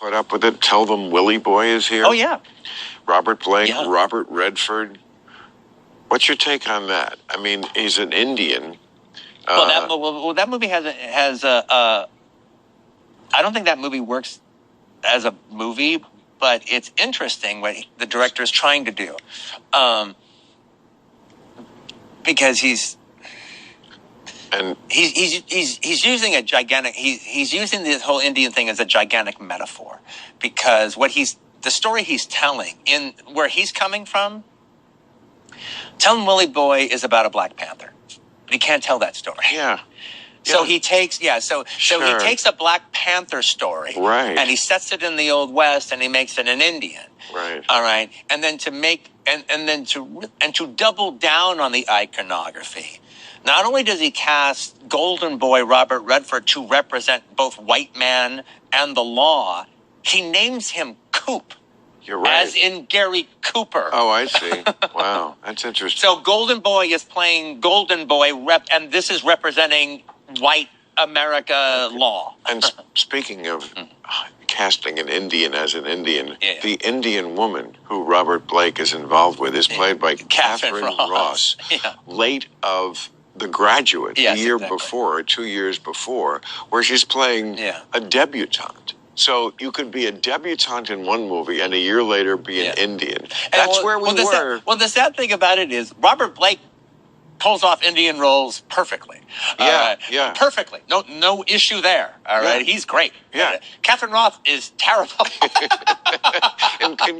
Put up with it. Tell them Willie Boy is here. Oh, yeah. Robert Blake, Yeah. Robert Redford. What's your take on that? I mean, he's an Indian. Well, that movie has a I don't think that movie works as a movie, but it's interesting what the director is trying to do, because he's using a gigantic. He's using the whole Indian thing as a gigantic metaphor, because the story he's telling in where he's coming from. Telling Willie Boy is about a Black Panther. But he can't tell that story. Yeah. So he takes, so Sure. he takes a Black Panther story, Right. and he sets it in the Old West, and he makes it an Indian, Right. all right, and then to double down on the iconography. Not only does he cast Golden Boy Robert Redford to represent both white man and the law, he names him Coop. You're right. As in Gary Cooper. Oh, I see. Wow, that's interesting. So Golden Boy is playing Golden Boy, and this is representing white America law. And speaking of casting an Indian as an Indian, the Indian woman who Robert Blake is involved with is played by Catherine Ross, late of The Graduate, the year before, or 2 years before, where she's playing a debutante. So you could be a debutante in one movie and a year later be an Indian. That's where we were. The sad thing about it is Robert Blake pulls off Indian roles perfectly. Perfectly. No issue there. All right. He's great. Yeah. Catherine Roth is terrible.